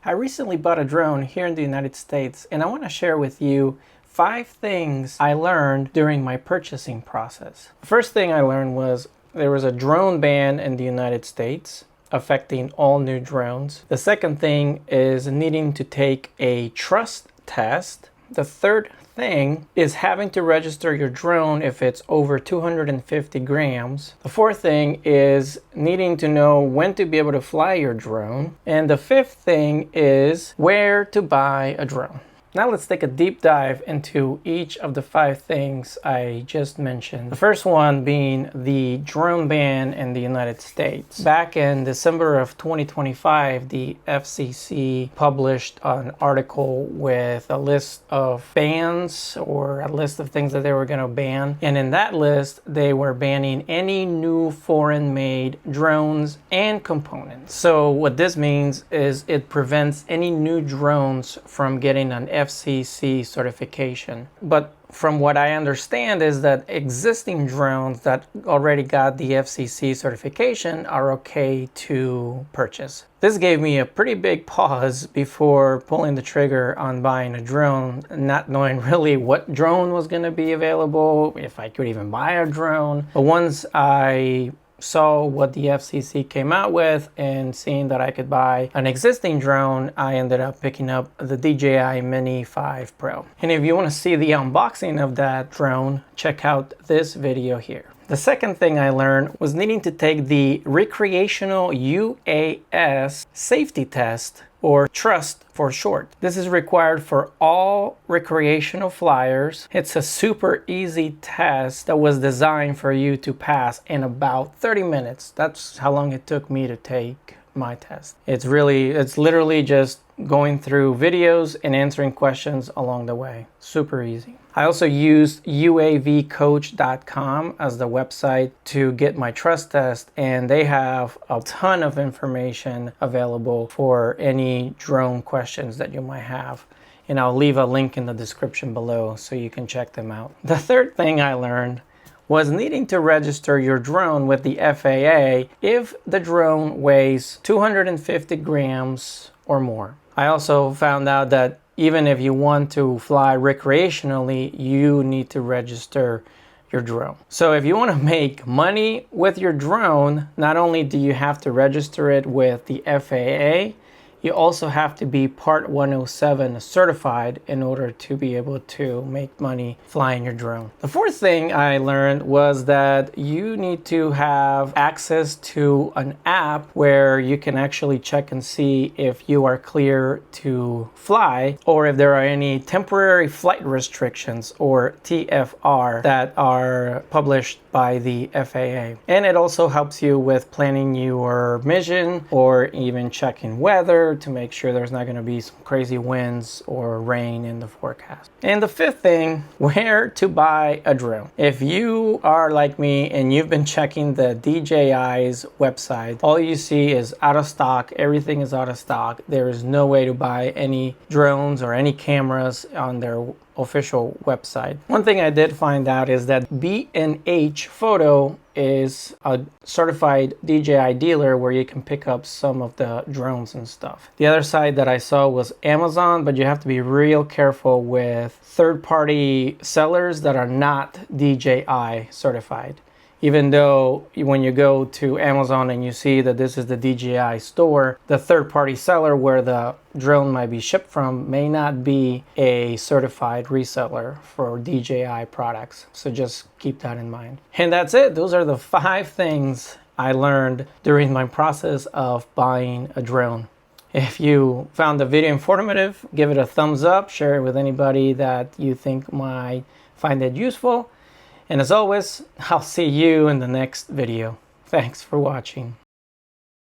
I recently bought a drone here in the United States, and I want to share with you 5 things I learned during my purchasing process. The first thing I learned was there was a drone ban in the United States affecting all new drones. The second thing is needing to take a trust test. The third thing is having to register your drone if it's over 250 grams. The fourth thing is needing to know when to be able to fly your drone. And the fifth thing is where to buy a drone. Now let's take a deep dive into each of the 5 things I just mentioned. The first one being the drone ban in the United States. Back in December of 2025, the FCC published an article with a list of bans or a list of things that they were going to ban. And in that list, they were banning any new foreign-made drones and components. So what this means is it prevents any new drones from getting an FCC certification. But from what I understand is that existing drones that already got the FCC certification are okay to purchase. This gave me a pretty big pause before pulling the trigger on buying a drone, not knowing really what drone was going to be available, if I could even buy a drone. But once I saw what the FCC came out with and seeing that I could buy an existing drone, I ended up picking up the DJI Mini 5 Pro. And if you want to see the unboxing of that drone, check out this video here. The second thing I learned was needing to take the recreational UAS safety test, or trust for short. This is required for all recreational flyers. It's a super easy test that was designed for you to pass in about 30 minutes. That's how long it took me to take my test. It's literally just going through videos and answering questions along the way. Super easy. I also used UAVCoach.com as the website to get my trust test, and they have a ton of information available for any drone questions that you might have. And I'll leave a link in the description below so you can check them out. The third thing I learned was needing to register your drone with the FAA if the drone weighs 250 grams or more. I also found out that even if you want to fly recreationally, you need to register your drone. So if you want to make money with your drone, not only do you have to register it with the FAA, you also have to be Part 107 certified in order to be able to make money flying your drone. The fourth thing I learned was that you need to have access to an app where you can actually check and see if you are clear to fly, or if there are any temporary flight restrictions, or TFR, that are published by the FAA. And it also helps you with planning your mission or even checking weather to make sure there's not going to be some crazy winds or rain in the forecast. And the fifth thing, where to buy a drone. If you are like me and you've been checking the DJI's website, all you see is out of stock. Everything is out of stock. There is no way to buy any drones or any cameras on their official website. One thing I did find out is that B&H Photo is a certified DJI dealer where you can pick up some of the drones and stuff. The other side that I saw was Amazon, but you have to be real careful with third-party sellers that are not DJI certified. Even though when you go to Amazon and you see that this is the DJI store, the third-party seller where the drone might be shipped from may not be a certified reseller for DJI products. So just keep that in mind. And that's it. Those are the 5 things I learned during my process of buying a drone. If you found the video informative, give it a thumbs up, share it with anybody that you think might find it useful. And as always, I'll see you in the next video. Thanks for watching.